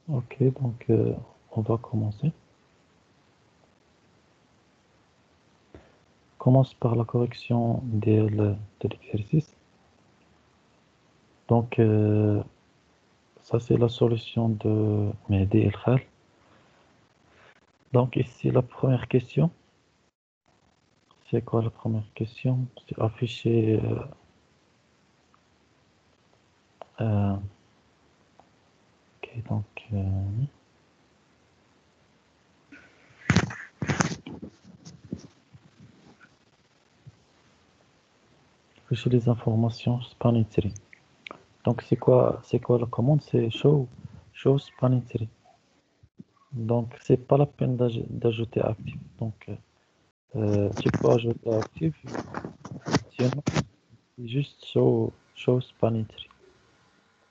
Ok, donc on va commencer. Commence par la correction de l'exercice. Donc, ça, c'est la solution de Mehdi El Khal. Donc, ici, la première question. C'est quoi la première question? C'est affiché. Ok, donc, afficher les informations spanning tree. Donc, c'est quoi la commande? C'est show spanning tree. Donc, c'est pas la peine d'ajouter actif. Donc, tu peux ajouter actif. Sinon, c'est juste show spanning tree.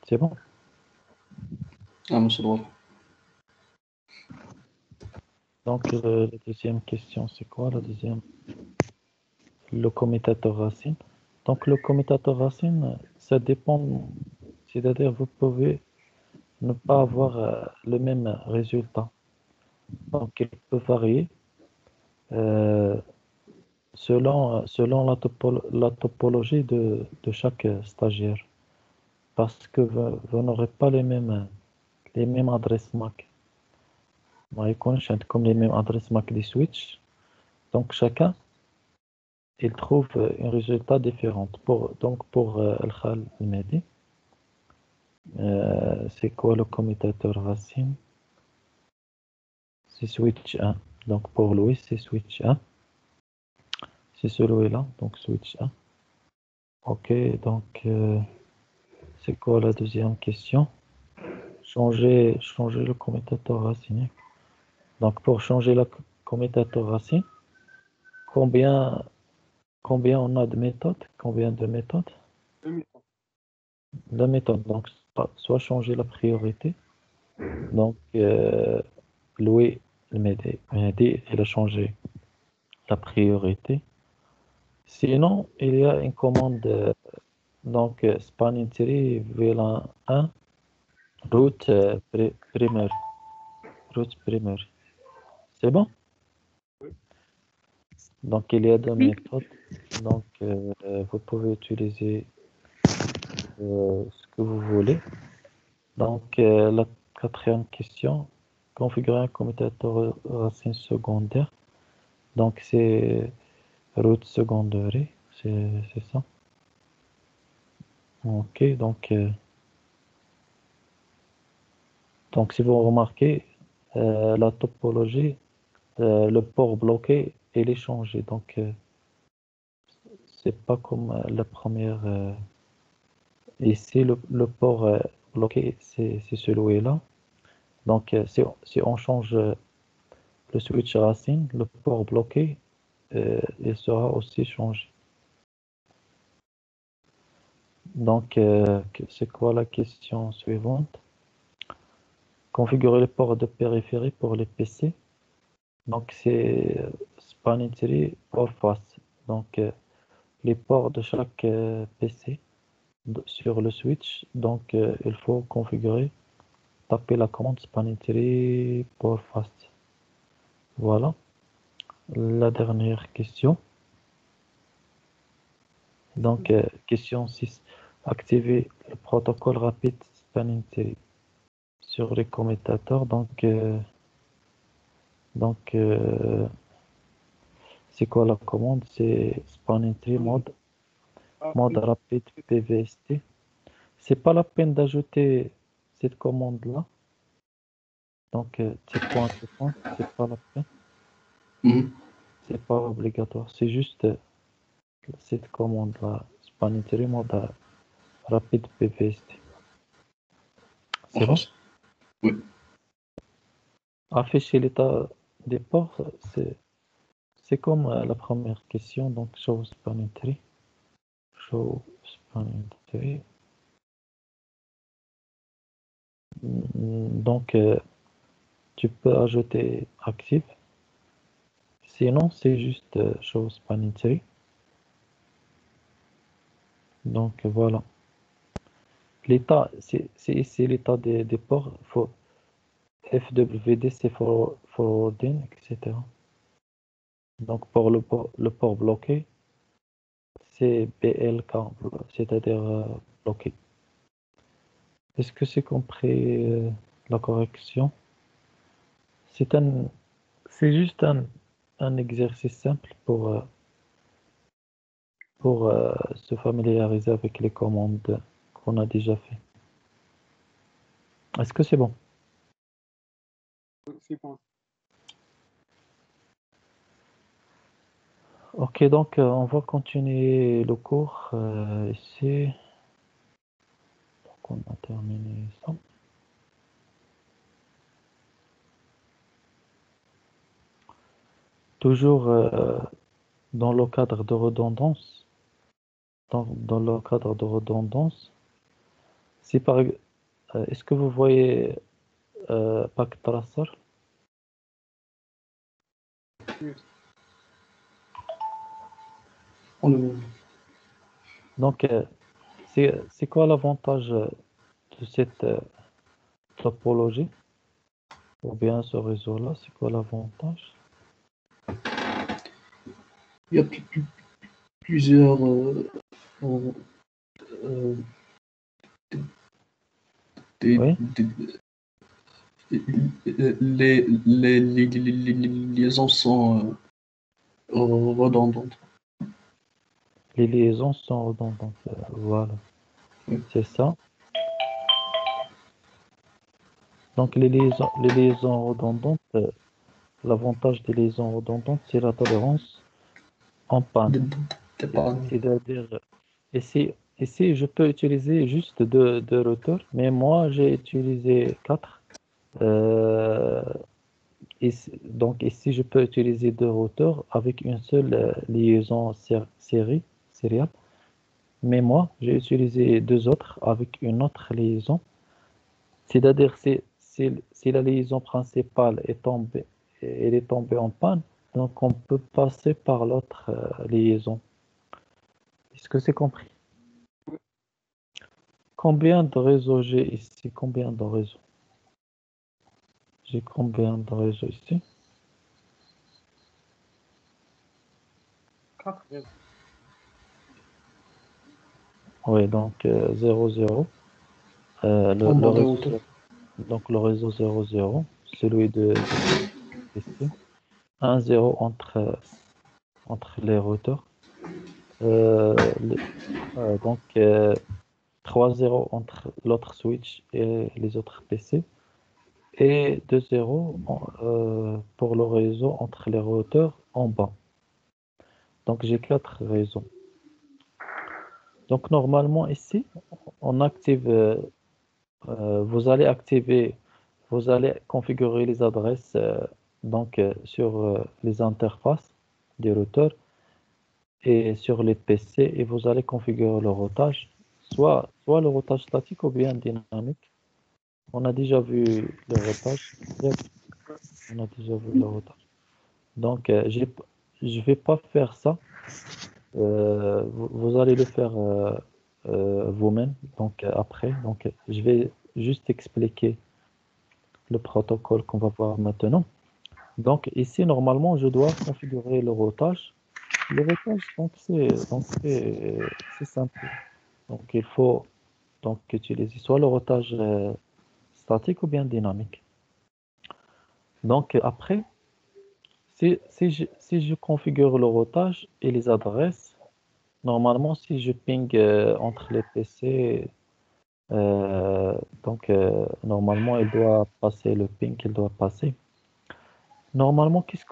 C'est bon? Ah, monsieur le roi. Donc, la deuxième question, c'est quoi la deuxième? Le commutateur racine. Donc, le commutateur racine, ça dépend. C'est-à-dire, vous pouvez ne pas avoir le même résultat. Donc, il peut varier euh, selon la topologie de chaque stagiaire. Parce que vous n'aurez pas les mêmes adresses MAC. Vous connaissez comme les mêmes adresses MAC des switches. Donc, chacun, il trouve un résultat différent. Donc, pour Al-Khal al-Mehdi, c'est quoi le commutateur racine? C'est switch 1. Donc, pour Louis, c'est switch 1. C'est celui-là, donc switch 1. Ok, donc, c'est quoi la deuxième question? Changer le commutateur racine. Donc, pour changer le commutateur racine, combien, combien on a de méthodes? Combien de méthodes? La méthode, donc, soit changer la priorité. Donc, Louis Mehdi, il a changé la priorité. Sinon, il y a une commande, donc, spanning tree, VLAN 1, route primaire. Route primaire. C'est bon? Donc, il y a deux méthodes. Donc, vous pouvez utiliser ce que vous voulez. Donc, la quatrième question, configurer un commutateur racine secondaire. Donc, c'est route secondaire, c'est ça. Ok, donc si vous remarquez, la topologie, le port bloqué, il est changé. Donc, c'est pas comme la première. Ici, le port bloqué, c'est celui-là. Donc, si on change le switch racine, le port bloqué, il sera aussi changé. Donc, c'est quoi la question suivante? Configurer les ports de périphérie pour les PC. Donc, c'est spanning tree port face. Donc, les ports de chaque PC sur le switch. Donc, il faut configurer, taper la commande spanning tree port face. Voilà. La dernière question. Donc, question 6. Activer le protocole rapide spanning tree sur les commutateurs. Donc, c'est quoi la commande? C'est spanning tree mode rapide PVST. C'est pas la peine d'ajouter cette commande-là. Donc, checkpoint, c'est pas la peine. Mhm. C'est pas obligatoire. C'est juste cette commande-là. Spanning tree mode rapide PVST. En C'est bon? face. Oui. Afficher l'état des ports, c'est comme la première question. Donc, show spanning tree. Show spanning tree. Donc, tu peux ajouter active. Sinon, c'est juste show spanning tree. Donc, voilà. L'état, c'est ici l'état des ports. FWD, c'est forwarding, etc. Donc, pour le port bloqué, c'est BLK, c'est-à-dire bloqué. Est-ce que c'est compris la correction? C'est juste un exercice simple pour se familiariser avec les commandes qu'on a déjà fait. Est-ce que c'est bon? C'est bon. Ok, donc on va continuer le cours ici. Donc on a terminé ça. Toujours dans le cadre de redondance. Dans le cadre de redondance, si est-ce que vous voyez Pack Tracer? On le voit. Donc, c'est quoi l'avantage de cette topologie? Ou bien ce réseau-là, c'est quoi l'avantage? Il y a plusieurs euh, Oui, les liaisons sont redondantes. les liaisons sont redondantes. Voilà, Oui. c'est ça. Donc, les liaisons redondantes, l'avantage des liaisons redondantes, c'est la tolérance en panne. D'épargne. C'est-à-dire, ici, je peux utiliser juste deux routeurs, mais moi, j'ai utilisé 4. Donc ici, je peux utiliser deux routeurs avec une seule liaison sérielle. Mais moi, j'ai utilisé deux autres avec une autre liaison. C'est-à-dire, si la liaison principale elle est tombée en panne, donc on peut passer par l'autre liaison. Est-ce que c'est compris? Combien de réseaux j'ai ici? Combien de réseaux? J'ai combien de réseaux ici? 4 réseaux. Oui, donc 0, 0. En bas de réseau, hauteur. donc le réseau 0, 0, celui de ici. 1, 0 entre les routeurs. Le- donc 3, 0 entre l'autre switch et les autres PC. Et 2, 0 pour le réseau entre les routeurs en bas. Donc j'ai 4 réseaux. Donc normalement ici, on active, vous allez configurer les adresses sur les interfaces des routeurs et sur les PC et vous allez configurer le routage, soit le routage statique ou bien dynamique. On a déjà vu le routage. Yep, on a déjà vu le routage. Donc, je vais pas faire ça. Vous allez le faire vous-même. Donc, après. Donc, je vais juste expliquer le protocole qu'on va voir maintenant. Donc, ici, normalement, je dois configurer le routage. Le routage, c'est simple. Donc, il faut donc utiliser soit le routage statique ou bien dynamique. Donc, après, si je configure le routage et les adresses, normalement, si je ping entre les PC, normalement, il doit passer le ping qu'il doit passer. Normalement, qu'est-ce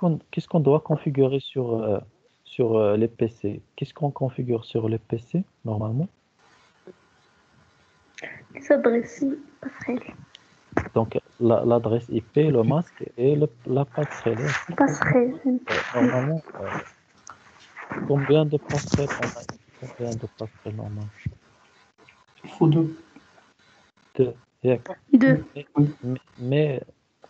qu'on doit configurer sur les PC? Qu'est-ce qu'on configure sur les PC, normalement? Les adresses passerelles. Donc, l'adresse IP, le masque et la passerelle. Passerelle. Normalement, combien de passerelles on a ici? Combien de passerelles normalement? Il faut deux. Deux. Yak. 2. Mais,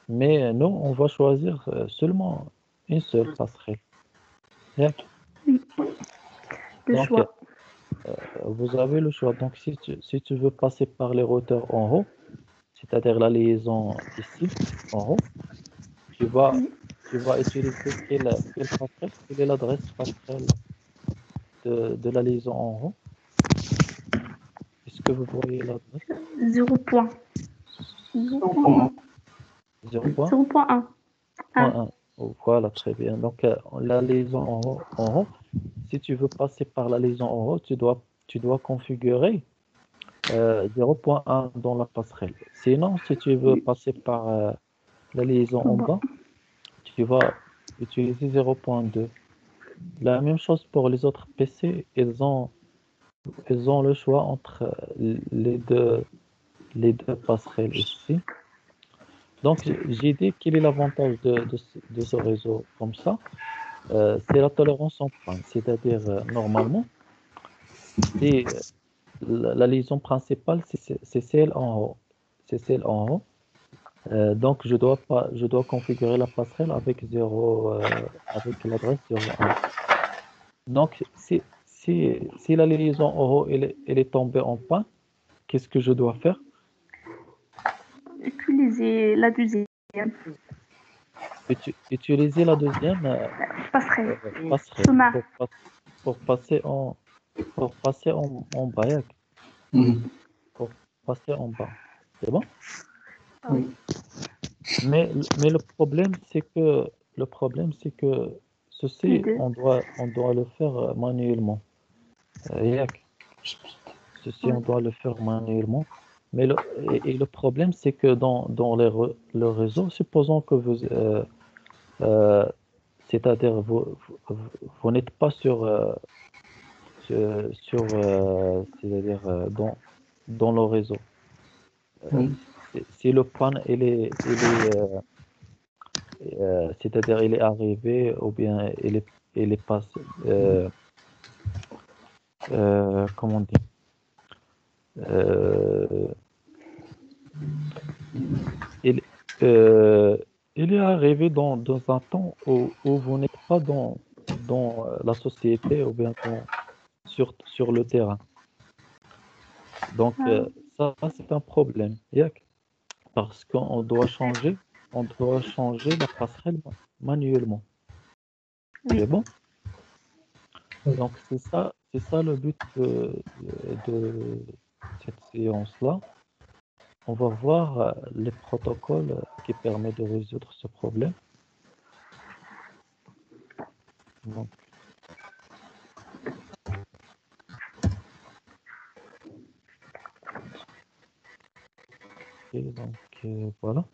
mais nous, on va choisir seulement une seule passerelle. Yak. Le Donc, choix. vous avez le choix. Donc, si tu veux passer par les routeurs en haut, c'est-à-dire la liaison ici, en haut, tu vas, tu vas utiliser quelle passerelle? Quelle est l'adresse passerelle de la liaison en haut? Est-ce que vous voyez l'adresse? 0 point. 0.1. 0.1. 0.1. Voilà, très bien. Donc, la liaison en haut, si tu veux passer par la liaison en haut, tu dois configurer 0.1 dans la passerelle. Sinon, si tu veux passer par la liaison en bas, tu vas utiliser 0.2. La même chose pour les autres PC, ils ont le choix entre les deux passerelles ici. Donc, j'ai dit quel est l'avantage de ce réseau comme ça. C'est la tolérance en panne, c'est-à-dire normalement, si la liaison principale, c'est celle en haut. C'est celle en haut. Donc, je dois configurer la passerelle avec 0, avec l'adresse 0.1. Donc, si la liaison en haut elle est tombée en panne, qu'est-ce que je dois faire? Utiliser la deuxième Utiliser la deuxième passerelle. passerelle Chemin. pour passer en bas. Pour passer en bas. C'est bon? Oui. Mais le problème, c'est que ceci, Les deux. on doit le faire manuellement. Yak. Ceci, on doit le faire manuellement. Mais et le problème, c'est que dans le réseau, supposons que euh, c'est-à-dire vous n'êtes pas c'est-à-dire dans le réseau. Oui. Si le panne, c'est-à-dire il est arrivé ou bien il est passé, comment on dit, euh, il, euh, il est arrivé dans un temps où vous n'êtes pas dans la société ou bien sur le terrain. Donc, ça, c'est un problème. Yak. Parce on doit changer la passerelle manuellement. C'est bon? Donc, c'est ça le but de cette séance-là. On va voir les protocoles qui permettent de résoudre ce problème. Donc, voilà.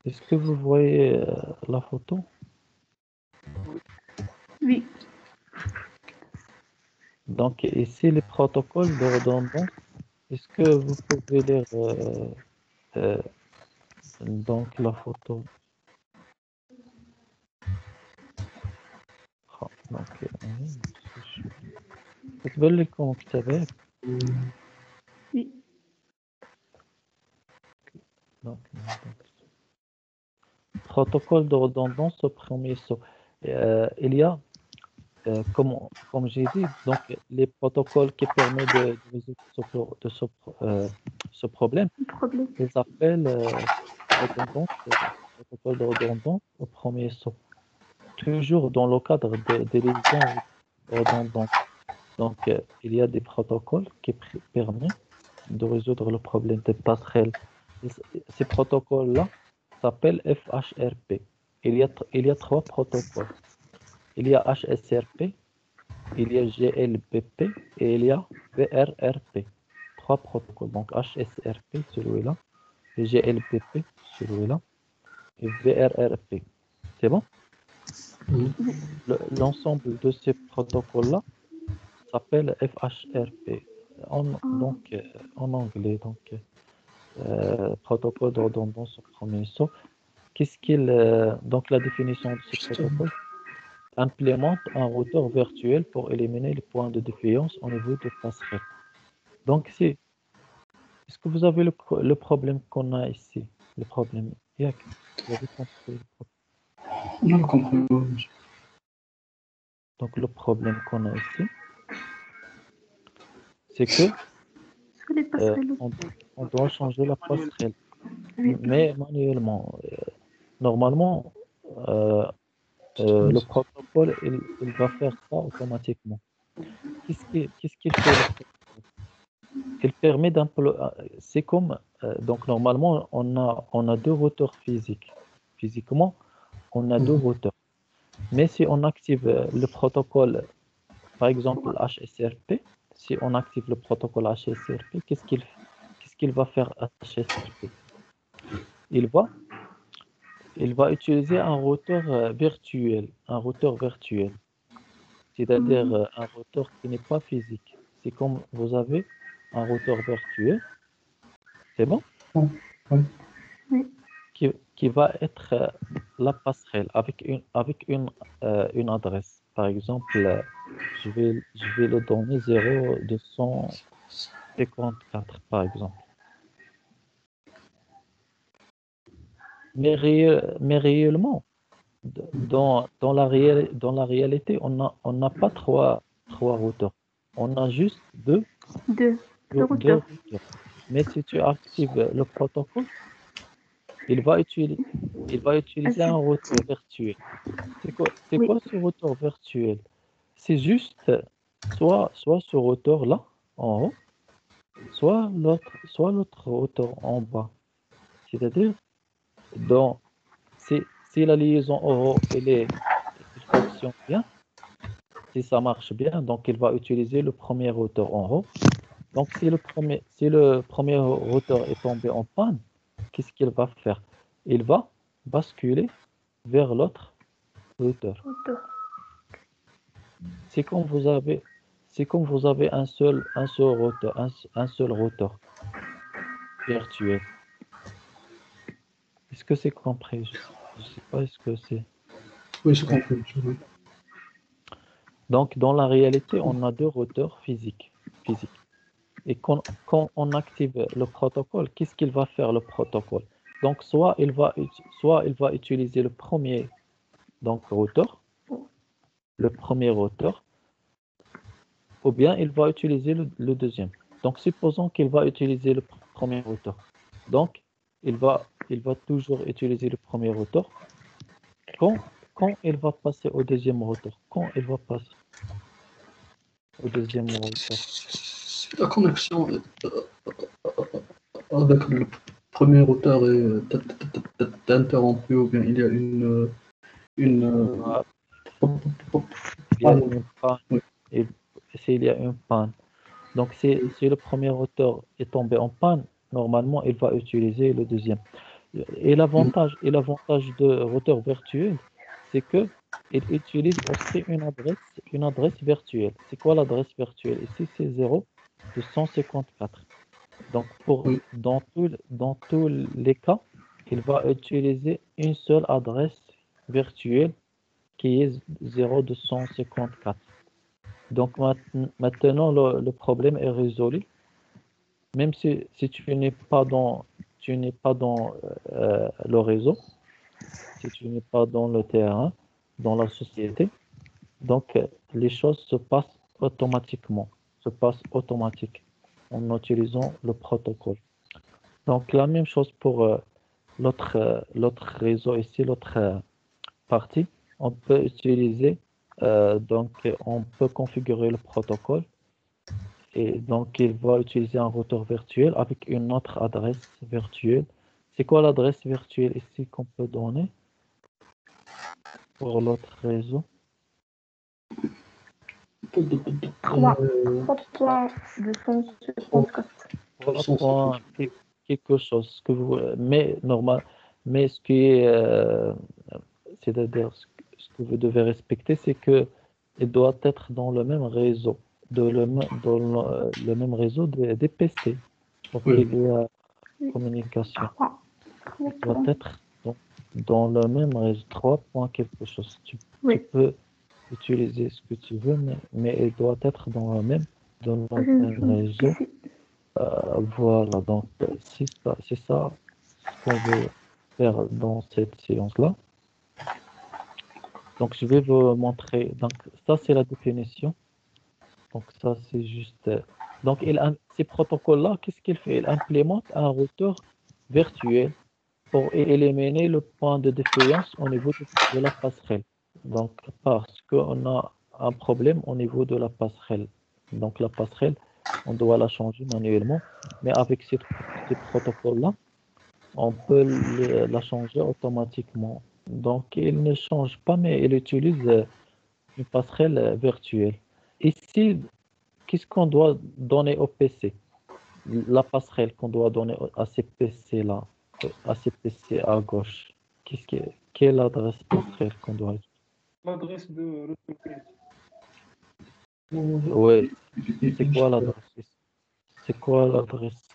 Est-ce que vous voyez la photo? Oui. Donc, ici, les protocoles de redondance, est-ce que vous pouvez lire euh, donc la photo? Donc, كتبان لكم كتابات. Oui. Donc, protocole de redondance au premier saut. Il y a, comme j'ai dit, donc les protocoles qui permettent de résoudre ce problème, Problème. ils appellent redondance, protocole de redondance au premier saut. Toujours dans le cadre des liaisons redondantes. Donc, il y a des protocoles qui permettent de résoudre le problème des passerelles. Ces protocoles-là s'appellent FHRP. Il y a trois protocoles. Il y a HSRP, il y a GLBP et il y a VRRP. Trois protocoles. Donc HSRP, celui-là, GLBP, celui-là, et VRRP. C'est bon? Oui. L'ensemble de ces protocoles-là s'appelle FHRP. Donc, en anglais, donc, protocole de redondance au premier saut. Donc, la définition de ce protocole implémente un routeur virtuel pour éliminer les points de défiance au niveau de passerelle. Donc, est-ce que vous avez le problème qu'on a ici? Le problème, Yak, vous avez compris le problème. Non, je comprends pas. Donc, le problème qu'on a ici, c'est que Les passerelles. on, on doit changer la passerelle, Oui. mais manuellement. Normalement, euh, le protocole, il va faire ça automatiquement. Qu'est-ce qu'il fait le protocole? Il permet c'est comme, donc normalement, on a deux routeurs physiques. Physiquement, on a deux routeurs. Mais si on active le protocole, par exemple HSRP, si on active le protocole HSRP, qu'est-ce qu'il va faire HSRP? Il va, il va utiliser un routeur virtuel, c'est-à-dire Mhm. un routeur qui n'est pas physique. C'est comme vous avez un routeur virtuel, c'est bon, Oui. qui va être la passerelle avec une adresse. Par exemple, je vais le donner 0,254, par exemple. Mais réellement, dans la réalité, on n'a pas trois routeurs. On a juste deux, Deux. Deux deux routeurs. routeurs. Mais si tu actives le protocole, il va utiliser, il va Ah, utiliser un routeur virtuel. C'est oui. quoi ce routeur virtuel? C'est juste soit ce routeur-là en haut, soit l'autre routeur en bas. C'est-à-dire, dans, si la liaison en haut elle fonctionne bien, si ça marche bien, donc il va utiliser le premier routeur en haut. Donc si le premier routeur est tombé en panne, qu'est-ce qu'il va faire? Il va basculer vers l'autre routeur. Routeurs. C'est comme vous avez, c'est comme vous avez un seul routeur, un seul routeur virtuel. Est-ce que c'est compris? Je sais pas, est-ce que c'est Oui, j'ai compris. compris. Oui. Donc, dans la réalité, on a deux routeurs physiques. Et quand on active le protocole, qu'est-ce qu'il va faire le protocole? Donc, soit il va utiliser le premier donc, routeur, ou bien il va utiliser le deuxième. Donc, supposons qu'il va utiliser le premier routeur. Donc, il va toujours utiliser le premier routeur. Quand il va passer au deuxième routeur, quand il va passer au deuxième routeur, Si la connexion avec le premier routeur est interrompue ou bien il y a une ah, pop, pop, il y a panne. une panne. Oui. Et s'il y a une panne, donc si le premier routeur est tombé en panne, normalement, il va utiliser le deuxième. Et l'avantage de routeur virtuel, c'est que il utilise aussi une adresse virtuelle. C'est quoi l'adresse virtuelle? Ici, c'est 0,254. Donc, Oui. dans tous les cas, il va utiliser une seule adresse virtuelle qui est 0,254. Donc, maintenant, le problème est résolu. Même si tu n'es pas dans le réseau, si tu n'es pas dans le terrain, dans la société, donc les choses se passent automatiques en utilisant le protocole. Donc la même chose pour l'autre réseau ici, l'autre partie. On peut configurer le protocole et donc il va utiliser un routeur virtuel avec une autre adresse virtuelle. C'est quoi l'adresse virtuelle ici qu'on peut donner pour l'autre réseau? 3. Euh, 3.254. 350. Quelque chose mais ce qui est, c'est-à-dire ce que vous devez respecter, c'est que il doit être dans le même réseau, dans le même réseau des PC pour Oui. qu'il y ait Oui. communication. 3. Il doit être dans le même réseau, 3 points quelque chose. Tu Oui. peux utiliser ce que tu veux, mais il doit être dans le même réseau. Ici. Voilà, donc c'est ça ce qu'on veut faire dans cette séance-là. Donc je vais vous montrer. Donc ça c'est la définition Donc ça, c'est juste... Donc ces protocoles-là, qu'est-ce qu'il fait? Il implémente un routeur virtuel pour éliminer le point de défaillance au niveau de la passerelle. Donc parce qu'on a un problème au niveau de la passerelle. Donc la passerelle, on doit la changer manuellement, mais avec ces protocoles-là, on peut la changer automatiquement. Donc il ne change pas, mais il utilise une passerelle virtuelle. Ici, qu'est-ce qu'on doit donner au PC? La passerelle qu'on doit donner à ces PC-là, à ces PC à gauche. Quelle adresse passerelle qu'on doit utiliser? L'adresse de l'entreprise. Oui, c'est quoi l'adresse? C'est quoi l'adresse?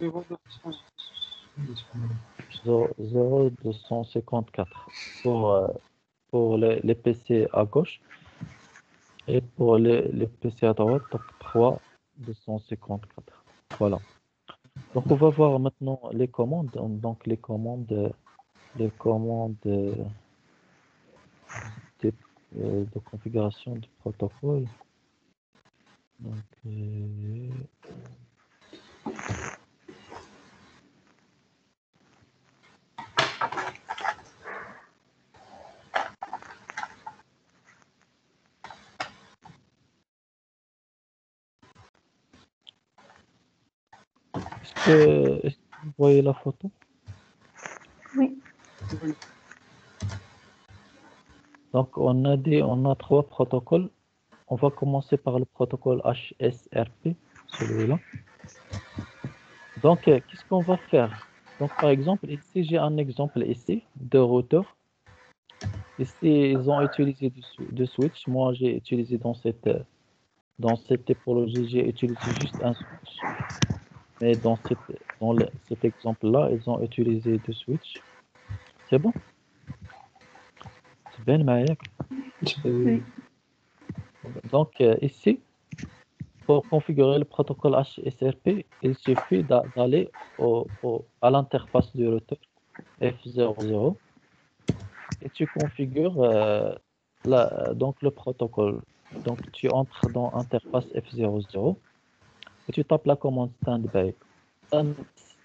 0254 pour les PC à gauche et pour les PC à droite, donc 3254. Voilà. Donc on va voir maintenant les commandes. Donc les commandes de configuration du protocole. Donc, est-ce que vous voyez la photo? Oui. Oui. Donc on a trois protocoles. On va commencer par le protocole HSRP, celui-là. Donc qu'est-ce qu'on va faire? Donc par exemple, ici j'ai un exemple ici de routeur. Ici ils ont utilisé du switch. Moi j'ai utilisé dans cette typologie, j'ai utilisé juste un switch. Mais dans cet exemple-là, ils ont utilisé du switch. C'est bon? C'est bien, Maïk. Oui. Donc ici, pour configurer le protocole HSRP, il suffit d'aller à l'interface du routeur F00 et tu configures donc le protocole. Donc tu entres dans interface F00 et tu tapes la commande standby.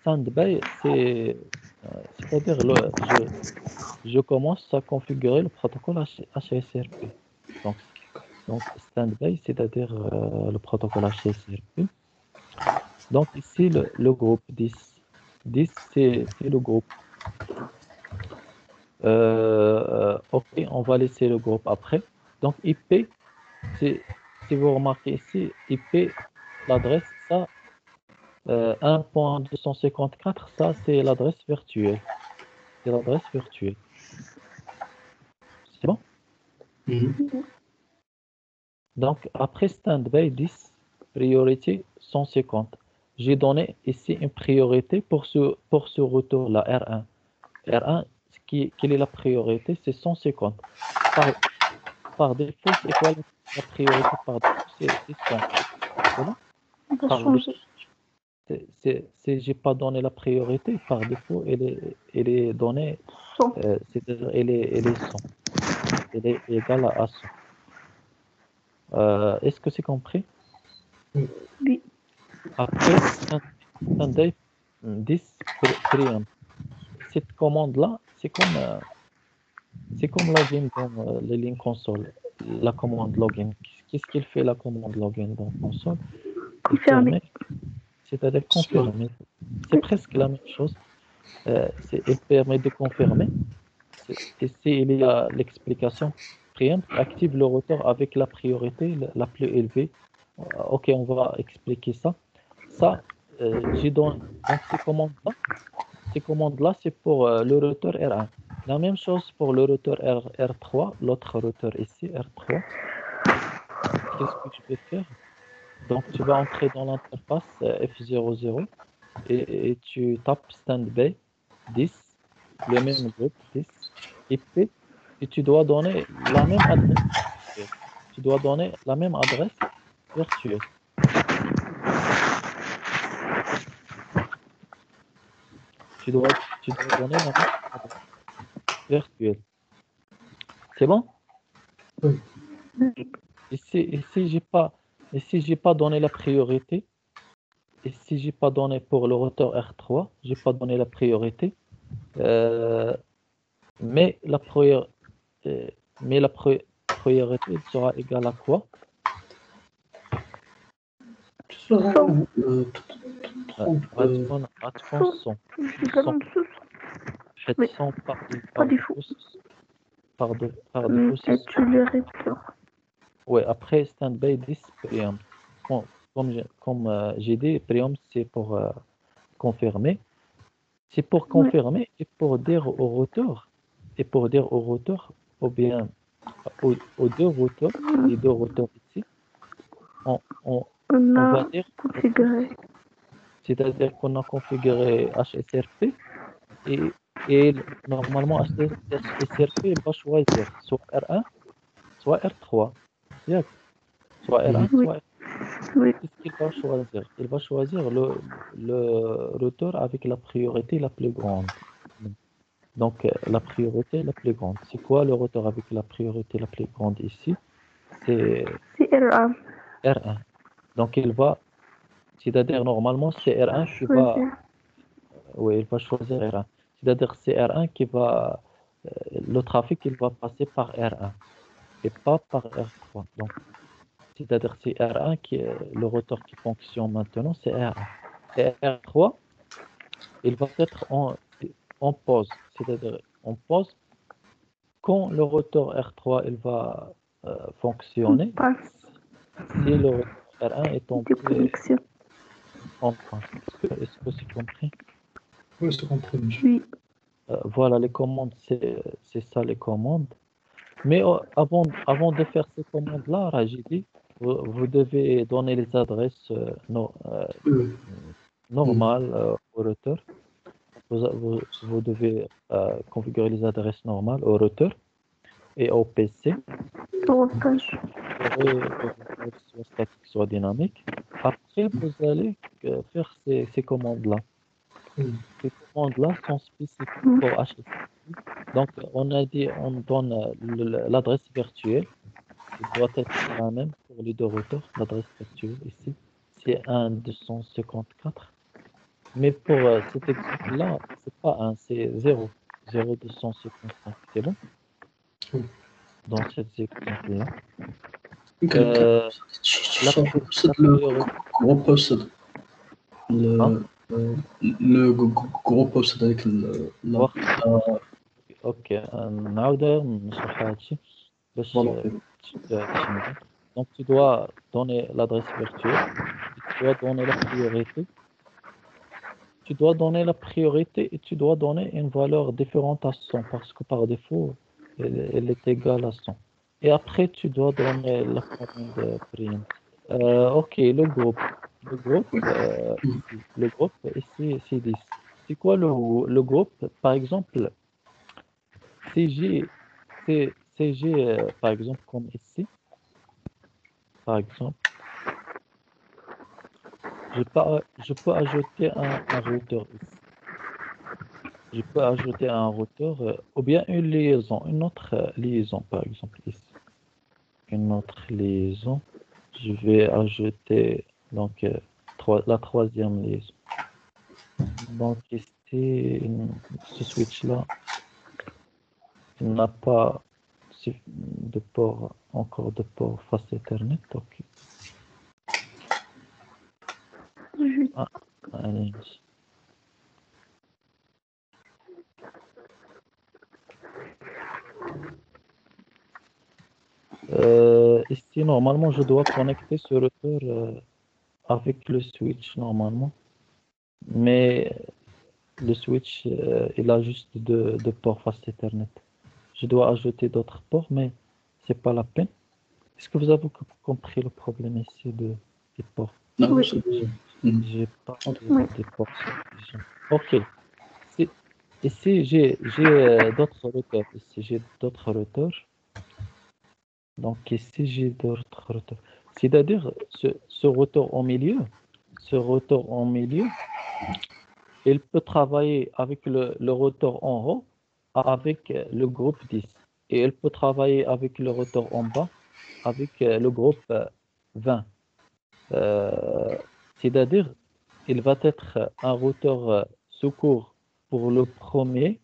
Standby, c'est-à-dire je commence à configurer le protocole HSRP. Donc standby, c'est-à-dire le protocole HSRP. Donc ici, le groupe 10. 10, c'est le groupe. Ok, on va laisser le groupe après. Donc IP, si vous remarquez ici, IP, l'adresse, ça, 1.254, ça, c'est l'adresse virtuelle. C'est l'adresse virtuelle. C'est bon? Donc, après standby 10, priorité 150. J'ai donné ici une priorité pour ce retour-là, R1. R1, quelle est la priorité? C'est 150. Par défaut, c'est quoi la priorité par défaut? C'est 100. Voilà. On va Par changer. j'ai pas donné la priorité, par défaut, elle est donnée, 100. c'est-à-dire elle est 100. Elle est égale à 100. Est-ce que c'est compris? Oui. Après, standby 10 preamp. Cette commande-là, c'est comme login dans les lignes console. La commande login. Qu'est-ce qu'il fait la commande login dans console? Il Confirmer. permet, c'est-à-dire confirmer. C'est presque la même chose. Il permet de confirmer. Ici, il y a l'explication. Preamp active le routeur avec la priorité la plus élevée. Ok, on va expliquer ça. Ça, donc ces commandes-là, c'est pour le routeur R1. La même chose pour le routeur R3, l'autre routeur ici, R3. Qu'est-ce que tu peux faire? Donc, tu vas entrer dans l'interface F00 et tu tapes standby 10, le même groupe 10, IP, et tu dois donner la même adresse virtuelle. Tu dois donner la même adresse virtuelle. Tu dois donner la même adresse virtuelle. C'est bon? Oui. Et si j'ai pas donné la priorité, et si j'ai pas donné pour le rotor R3, j'ai pas donné la priorité, euh, mais la priorité, mais la priorité sera égale à quoi? هتكون 100 également 100. حيت Oui. 100 Par défaut. par défaut c'est Et tu le restaures. ouais, après standby 10 preamp. Comme j'ai dit, preamp c'est pour confirmer. C'est pour confirmer et pour dire au routeur, ou bien aux deux routeurs, les deux routeurs ici, on, on, On on a va dire, configuré. c'est-à-dire qu'on a configuré HSRP et normalement HSRP il va choisir soit R1, soit R3. Bien, soit R1, Oui. soit Oui. qu'est-ce qu'il va choisir? Il va choisir le routeur avec la priorité la plus grande. Donc, la priorité la plus grande. C'est quoi le routeur avec la priorité la plus grande ici? C'est C'est R1. R1. Donc, c'est-à-dire normalement, c'est R1 qui va, Choisir. oui, il va choisir R1. C'est-à-dire c'est R1 qui va, le trafic, il va passer par R1 et pas par R3. Donc, c'est-à-dire c'est R1 qui est le routeur qui fonctionne maintenant, c'est R1. Et R3, il va être en pause. C'est-à-dire en pause quand le routeur R3 il va fonctionner. Passe Si le routeur R1 est de tombé connexion. en panne. Est-ce que c'est compris? Oui, c'est compris. Oui. Voilà, les commandes, c'est ça les commandes. Mais avant de faire ces commandes-là, Rajidi, vous devez donner les adresses Oui. normales au routeur. Vous devez configurer les adresses normales au routeur et au PC. Routage. Soit statique, soit dynamique. Après, vous allez faire ces commandes-là. Ces commandes-là sont spécifiques pour HTTP. Donc, on a dit, on donne l'adresse virtuelle. Il doit être la même pour les deux routeurs. L'adresse virtuelle ici, c'est 1.254. Mais pour cet exemple-là, c'est pas 1, c'est 0. 0.255. C'est bon? Dans cet exemple-là. La priorité. gros poste, Hein? le gros poste avec la, Ok, نعاودها نشرحها هادشي باش voilà. تفهمها. Donc tu dois donner l'adresse virtuelle, tu dois donner la priorité, et tu dois donner une valeur différente à 100 parce que par défaut elle est égale à 100. Et après tu dois donner la commande print. Ok, le groupe ici c'est 10. C'est quoi le groupe? Par exemple, CG, CG, par exemple, comme ici, par exemple, je peux ajouter un routeur ici. Je peux ajouter un routeur ou bien une liaison, une autre liaison, par exemple, ici. Une autre liaison. Je vais ajouter donc la troisième liaison. Donc ici, ce switch-là, il n'a pas de port, encore de port face Ethernet. Ok. Ah, allez. Ici, normalement, je dois connecter ce routeur avec le switch, normalement. Mais le switch, il a juste deux ports face Ethernet. Je dois ajouter d'autres ports, mais c'est pas la peine. Est-ce que vous avez compris le problème ici des ports? Non, Oui. J'ai pas des ports suffisants. Ok. Ici, j'ai d'autres routeurs. Ici, j'ai d'autres routeurs. Donc ici, j'ai d'autres routeurs. C'est-à-dire, ce routeur au milieu, il peut travailler avec le routeur en haut, avec le groupe 10. Et il peut travailler avec le routeur en bas, le groupe 20. C'est-à-dire, il va être un routeur secours pour le premier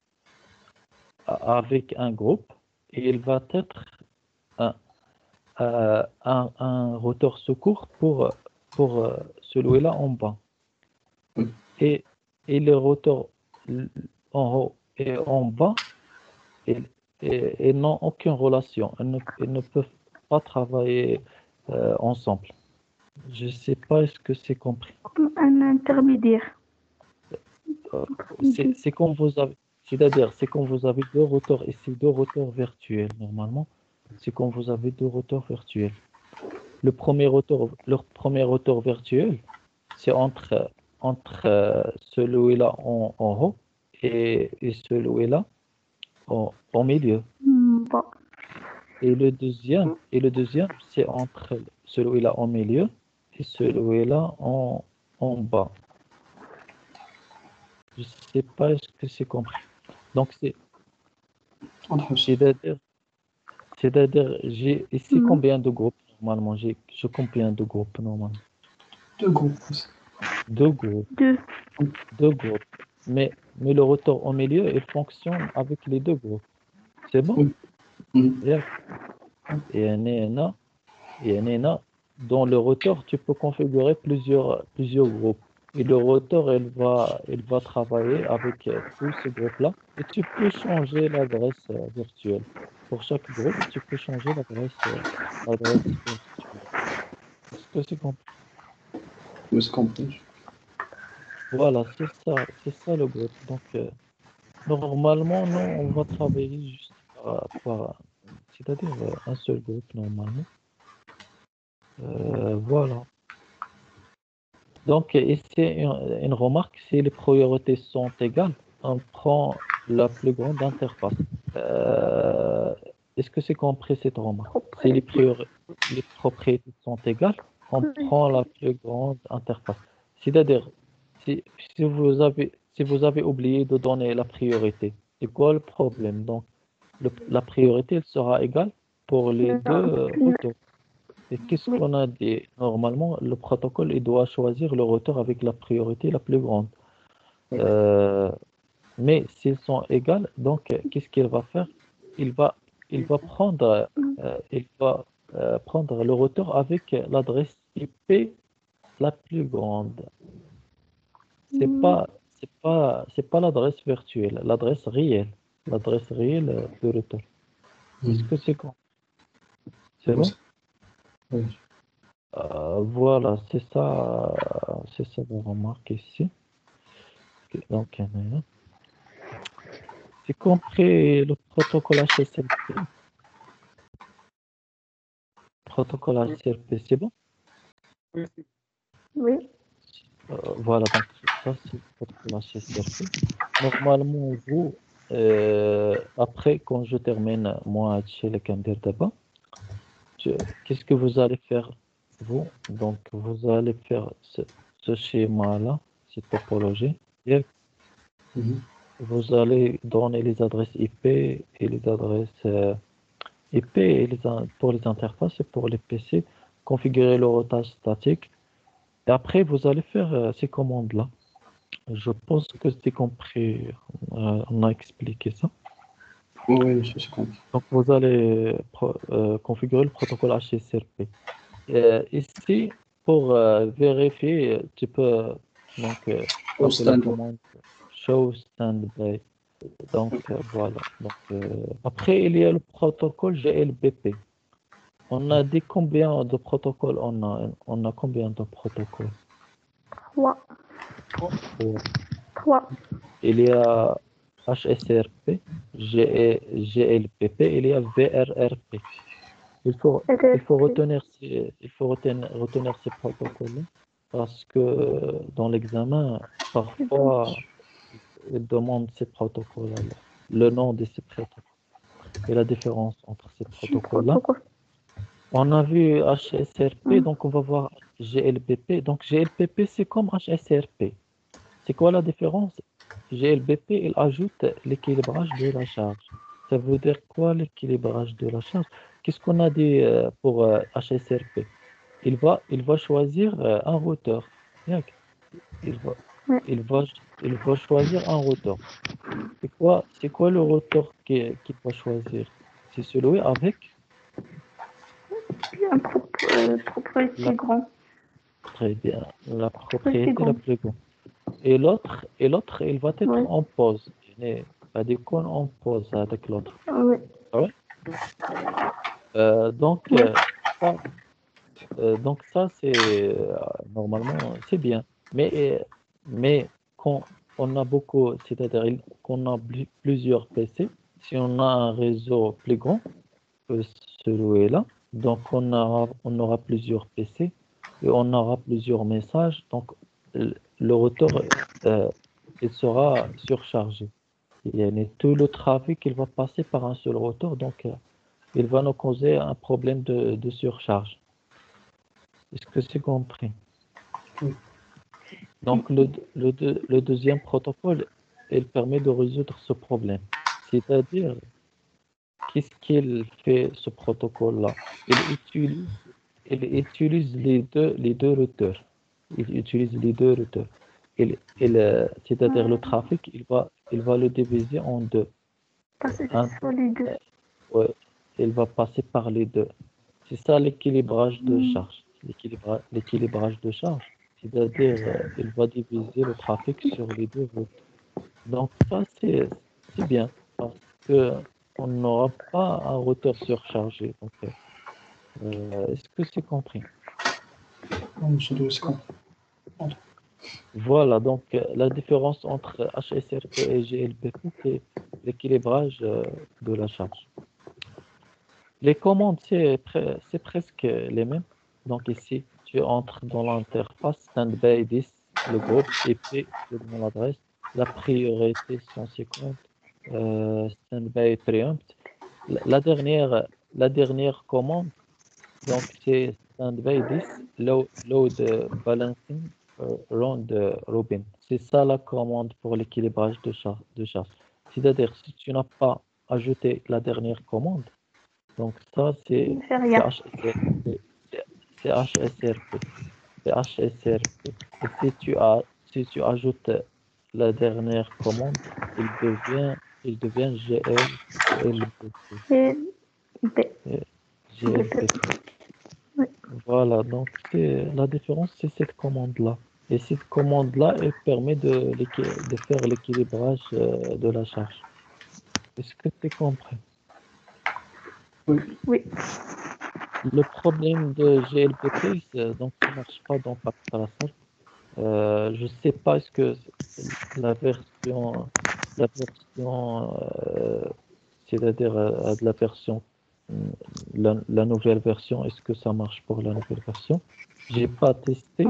avec un groupe et il va être un, un routeur secours pour celui-là en bas. Oui. Et les routeurs en haut et en bas, ils n'ont aucune relation. Ils ne peuvent pas travailler ensemble. Je ne sais pas, est-ce que c'est compris? Comme un intermédiaire. C'est quand vous avez, c'est-à-dire, c'est quand vous avez deux routeurs et c'est deux routeurs virtuels normalement. C'est quand vous avez deux routeurs virtuels. Le premier routeur virtuel, c'est entre celui-là en haut et celui-là au milieu. Bon. Et le deuxième, c'est entre celui-là au milieu et celui-là en bas. Je sais pas, est-ce que c'est compris. Donc c'est-à-dire, j'ai ici Mhm. combien de groupes normalement? J'ai combien de groupes normalement? 2 groupes. Deux groupes. Deux. Mais le routeur au milieu, il fonctionne avec les deux groupes. C'est bon? Oui. Mhm. Bien. Et un ENA, dans le routeur, tu peux configurer plusieurs groupes. Et le routeur, il va travailler avec tous ces groupes-là. Et tu peux changer l'adresse virtuelle. Pour chaque groupe, tu peux changer l'adresse virtuelle. Est-ce que c'est compris? Oui, c'est compris. Voilà, c'est ça le groupe. Donc, normalement, nous, on va travailler juste c'est-à-dire un seul groupe normalement. Voilà. Donc, ici, une remarque, si les priorités sont égales, on prend la plus grande interface. Est-ce que c'est compris cette remarque? Si les propriétés sont égales, on prend la plus grande interface. C'est-à-dire, si, si vous avez oublié de donner la priorité, c'est quoi le problème? Donc, la priorité, elle sera égale pour les deux routeurs. Et qu'est-ce qu'on a dit? Normalement, le protocole, il doit choisir le routeur avec la priorité la plus grande. Oui. Mais s'ils sont égales, donc qu'est-ce qu'il va faire? Il va, il va prendre, prendre le routeur avec l'adresse IP la plus grande. C'est pas l'adresse virtuelle, l'adresse réelle du routeur. Est-ce que c'est con? C'est bon? Oui. Voilà, c'est ça la remarque ici. Donc, c'est compris le protocole HSLP. Protocole HSLP, c'est bon? Oui. Oui. Voilà, donc ça c'est le protocole HSLP. Normalement, vous, après, quand je termine, moi, chez le Kandir d'abord, qu'est-ce que vous allez faire, vous? Donc, vous allez faire ce schéma-là, cette topologie. Et Mhm. vous allez donner les adresses IP et les adresses IP et pour les interfaces et pour les PC, configurer le routage statique. Et après, vous allez faire ces commandes-là. Je pense que c'est compris. On a expliqué ça. Oui, monsieur, c'est compris. Donc, vous allez configurer le protocole HSRP. Ici, pour vérifier, tu peux donc Au taper la stand. commande show standby. Donc, voilà. Donc, après, il y a le protocole GLBP. On a dit combien de protocoles on a combien de protocoles? Trois. Trois. Trois. Il y a HSRP, GLPP, il y a VRRP. Il faut retenir ces protocoles parce que dans l'examen, parfois, ils demandent ces protocoles-là, le nom de ces protocoles et la différence entre ces protocoles-là. Protocole. On a vu HSRP, donc on va voir GLBP. Donc GLBP, c'est comme HSRP. C'est quoi la différence? GLBP, il ajoute l'équilibrage de la charge. Ça veut dire quoi l'équilibrage de la charge? qu'est-ce qu'on a dit pour HSRP? Il va choisir un routeur. Bien, Il va, Ouais. il va choisir un routeur. C'est quoi le routeur qu'il va choisir? C'est celui avec Puis un propriété la, grand. très bien, la Propriété propriété la grand. plus grande. Et l'autre, il va être Oui. en pause. Il يكون en pause avec l'autre. Oui. Ah ouais? Donc, Oui. ça, donc ça c'est normalement c'est bien. Mais quand on a beaucoup, c'est-à-dire qu'on a plusieurs PC, si on a un réseau plus grand que celui-là, donc on aura plusieurs PC et on aura plusieurs messages. Donc le routeur il sera surchargé. Tout le trafic il va passer par un seul routeur, donc il va nous causer un problème de surcharge. Est-ce que c'est compris? Oui. Donc, le deuxième protocole, il permet de résoudre ce problème. C'est-à-dire, qu'est-ce qu'il fait, ce protocole-là? Il utilise les deux routeurs. Il utilise les deux routeurs. C'est-à-dire, le trafic, il va le diviser en deux. Passer Un, sur les deux. ouais, il va passer par les deux. C'est ça l'équilibrage de charge. L'équilibrage de charge, c'est-à-dire il va diviser le trafic sur les deux routes. Donc ça, c'est bien parce que on n'aura pas un routeur surchargé. Donc, est-ce que c'est compris? Donc, ça doit se comprendre. Voilà, donc la différence entre HSRP et GLBP, c'est l'équilibrage de la charge. Les commandes, c'est presque les mêmes. Donc ici, tu entres dans l'interface standby 10, le groupe IP, le nom l'adresse, la priorité 150, standby preempt. La dernière commande, donc c'est standby 10, load balancing round robin. C'est ça la commande pour l'équilibrage de charge. C'est-à-dire, si tu n'as pas ajouté la dernière commande, donc ça, Il fait rien. C'est HSRP. C'est HSRP. Et si tu ajoutes la dernière commande, il devient GLBP. Et B. GLBP. Oui. Voilà, donc la différence, c'est cette commande-là. Et cette commande-là, elle permet de faire l'équilibrage de la charge. Est-ce que tu comprends? Oui. Le problème de GLBP, donc ça marche pas dans Pactracer. Je sais pas est-ce que la version, c'est-à-dire de la version, la nouvelle version, est-ce que ça marche pour la nouvelle version? J'ai pas testé,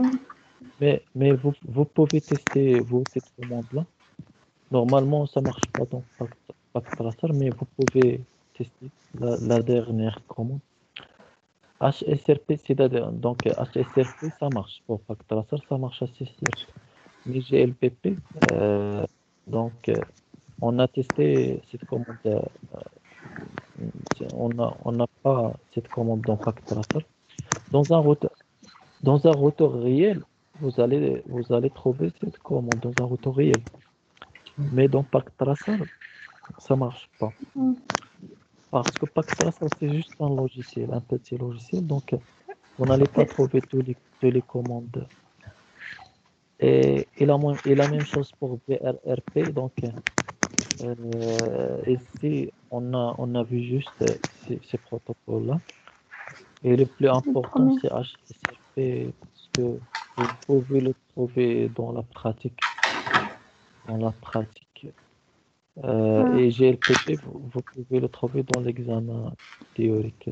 mais vous pouvez tester vous cette commande-là. Normalement, ça marche pas dans Pactracer, mais vous pouvez tester la dernière commande. HSRP, c'est-à-dire, donc HSRP, ça marche. Pour Pactracer, ça marche HSRP. Mais GLPP, donc on a testé cette commande, on n'a pas cette commande dans Pactracer. Dans un routeur, dans un routeur réel, vous allez trouver cette commande dans un routeur réel. Mais dans Pactracer, ça marche pas. Parce que Pactracer, c'est juste un logiciel, un petit logiciel. Donc, vous n'allez pas trouver tous les commandes. Et la même chose pour VRRP. Donc, ici, on a vu juste ces protocoles-là. Et le plus important, c'est HSRP, parce que vous pouvez le trouver dans la pratique. Dans la pratique. Et GLPP, vous pouvez le trouver dans l'examen théorique.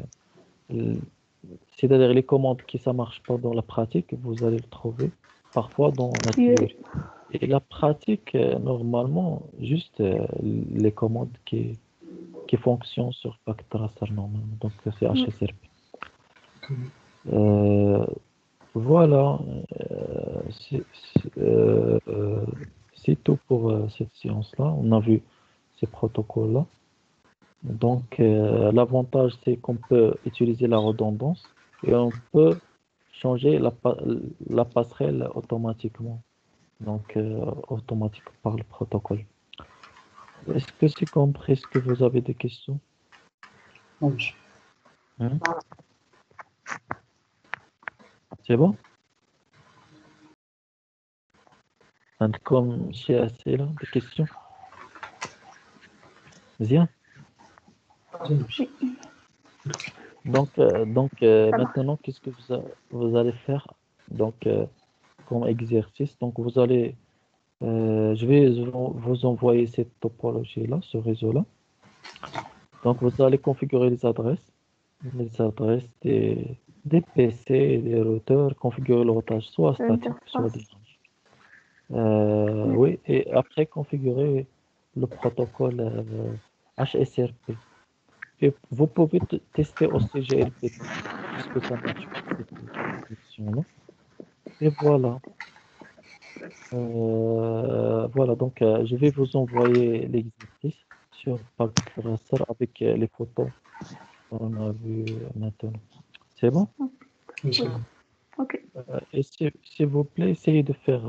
Euh, C'est-à-dire les commandes qui ne marchent pas dans la pratique, vous allez le trouver parfois dans la théorie. Et la pratique, normalement, juste les commandes qui fonctionnent sur Pactracer normalement. Donc c'est HSRP. Voilà, c'est c'est tout pour cette séance-là. On a vu ces protocoles-là. Donc, l'avantage, c'est qu'on peut utiliser la redondance et on peut changer la passerelle automatiquement. Donc, automatique par le protocole. Est-ce que c'est compris? Est-ce que vous avez des questions? Oui. Hein? C'est bon? عندكم شي أسئلة des questions؟ مزيان. Maintenant, qu'est-ce que vous allez faire donc, comme exercice? Donc, je vais vous envoyer cette topologie-là, ce réseau-là. Donc, vous allez configurer les adresses des PC, des routeurs, configurer le routage soit statique, soit L'interface. dynamique. Oui, et après, configurer le protocole HSRP. Et vous pouvez tester aussi GLPP, puisque ça marche pour cette connexion-là. Et voilà. Voilà, donc je vais vous envoyer l'exercice sur Packet Raster avec les photos qu'on a vues maintenant. C'est bon? Oui, c'est Oui. bon. Ok. Et s'il vous plaît, essayez de faire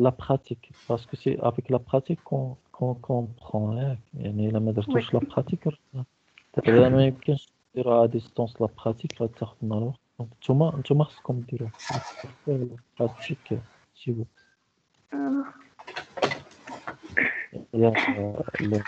la pratique, parce que c'est avec la pratique qu'on comprend. Hein. يعني لما Oui. درتوش la pratique دابا ما يمكنش ديروها à distance la pratique راه تاخذ لنا الوقت. دونك نتوما خصكم ديروها la pratique chez vous. Euh, Il y a le-